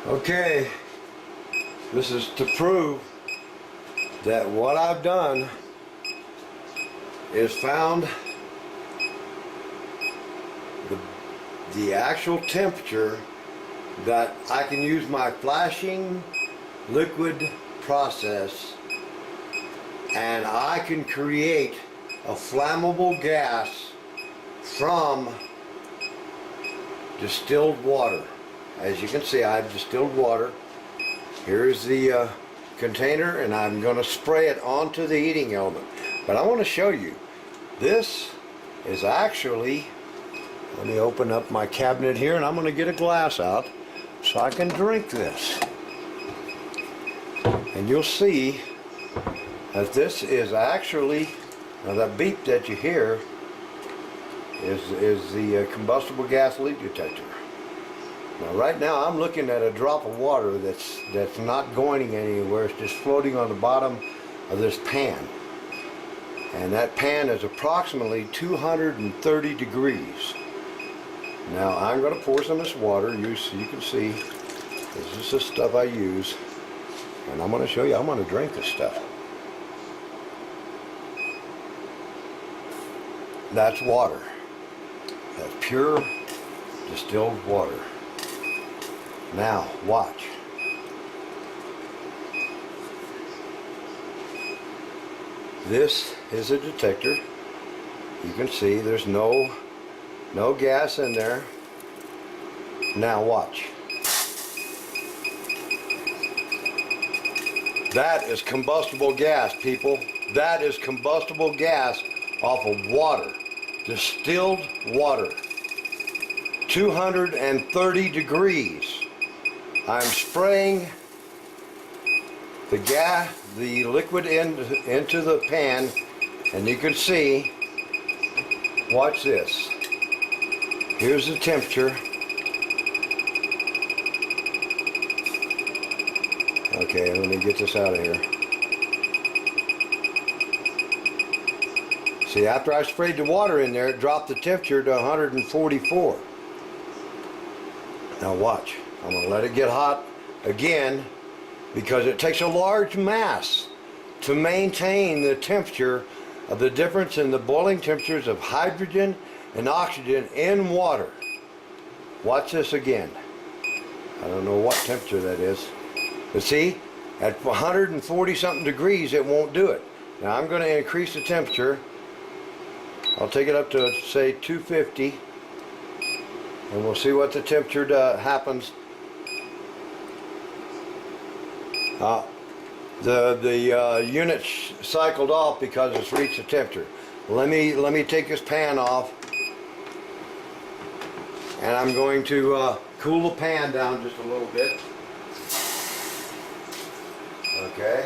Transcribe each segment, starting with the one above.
Okay, this is to prove that what I've done is found the actual temperature that I can use my flashing liquid process, and I can create a flammable gas from distilled water. As you can see, I've distilled water. Here's the container, and I'm going to spray it onto the heating element. But I want to show you, this is actually, let me open up my cabinet here, and I'm going to get a glass out so I can drink this. And you'll see that this is actually, now that beep that you hear is the combustible gas leak detector. Now right now I'm looking at a drop of water that's not going anywhere. It's just floating on the bottom of this pan. And that pan is approximately 230 degrees. Now I'm going to pour some of this water. You can see this is the stuff I use. And I'm going to show you, I'm going to drink this stuff. That's water. That's pure distilled water. Now, watch. This is a detector. You can see there's no gas in there. Now watch. That is combustible gas, people. That is combustible gas off of water. Distilled water. 230 degrees. I'm spraying the liquid into the pan, and you can see, watch this. Here's the temperature. Okay, let me get this out of here. See, after I sprayed the water in there, it dropped the temperature to 144. Now watch. I'm going to let it get hot again, because it takes a large mass to maintain the temperature of the difference in the boiling temperatures of hydrogen and oxygen in water. Watch this again. I don't know what temperature that is. But see, at 140 something degrees it won't do it. Now I'm going to increase the temperature. I'll take it up to say 250, and we'll see what the temperature happens. The unit cycled off because it's reached the temperature. Let me take this pan off, and I'm going to cool the pan down just a little bit. Okay.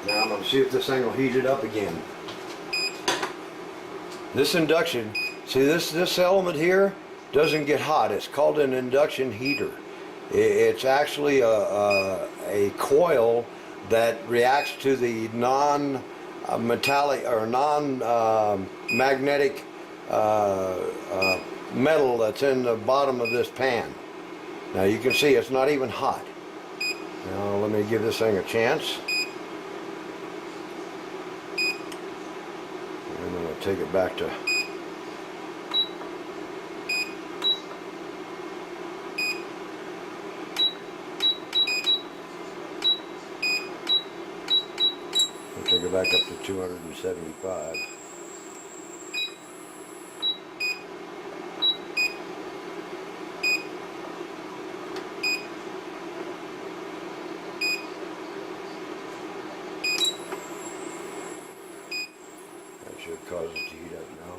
Now I'm going to see if this thing will heat it up again. This induction, see this element here doesn't get hot. It's called an induction heater. It's actually a coil that reacts to the non-metallic or non-magnetic metal that's in the bottom of this pan. Now you can see it's not even hot. Now let me give this thing a chance. I'm going to take it back to take it back up to 275. That should cause it to heat up now.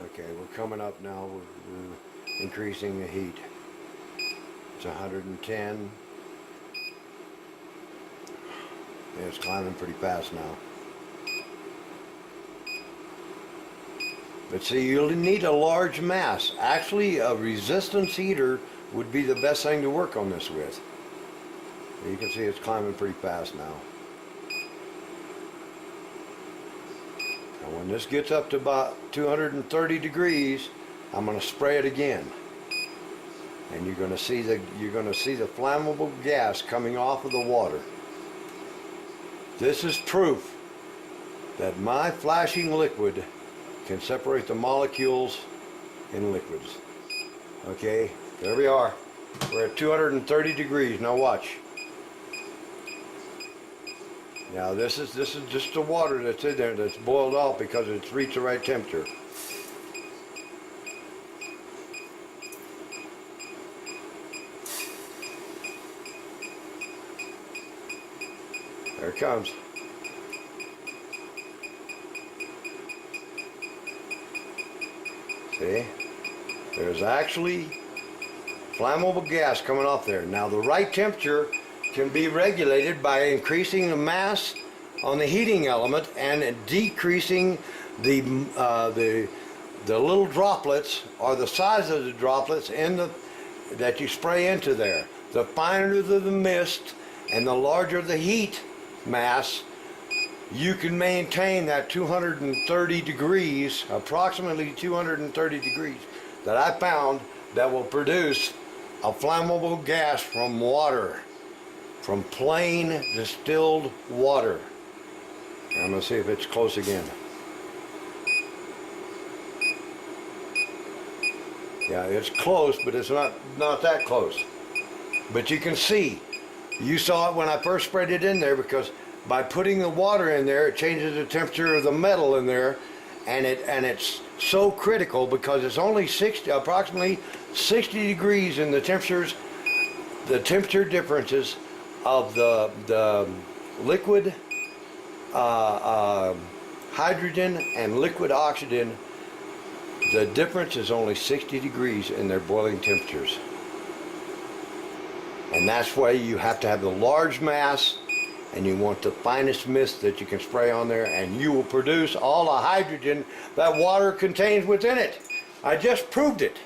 Okay, we're coming up now. We're increasing the heat. It's 110. Yeah, it's climbing pretty fast now. But see, you'll need a large mass. Actually, a resistance heater would be the best thing to work on this with. You can see it's climbing pretty fast now. And when this gets up to about 230 degrees, I'm going to spray it again. And you're going to see the flammable gas coming off of the water. This is proof that my flashing liquid can separate the molecules in liquids. Okay, there we are. We're at 230 degrees. Now watch. Now this is just the water that's in there that's boiled off because it's reached the right temperature. There it comes. See? There's actually flammable gas coming off there. Now the right temperature can be regulated by increasing the mass on the heating element and decreasing the little droplets or the size of the droplets that you spray into there. The finer the mist and the larger the heat mass, you can maintain that 230 degrees, approximately 230 degrees, that I found that will produce a flammable gas from water, from plain distilled water. I'm going to see if it's close again. Yeah, it's close, but it's not that close. But you can see, you saw it when I first sprayed it in there, because by putting the water in there, it changes the temperature of the metal in there, and it's so critical because it's only approximately 60 degrees in the temperature differences of the liquid hydrogen and liquid oxygen. The difference is only 60 degrees in their boiling temperatures. And that's why you have to have the large mass, and you want the finest mist that you can spray on there, and you will produce all the hydrogen that water contains within it. I just proved it.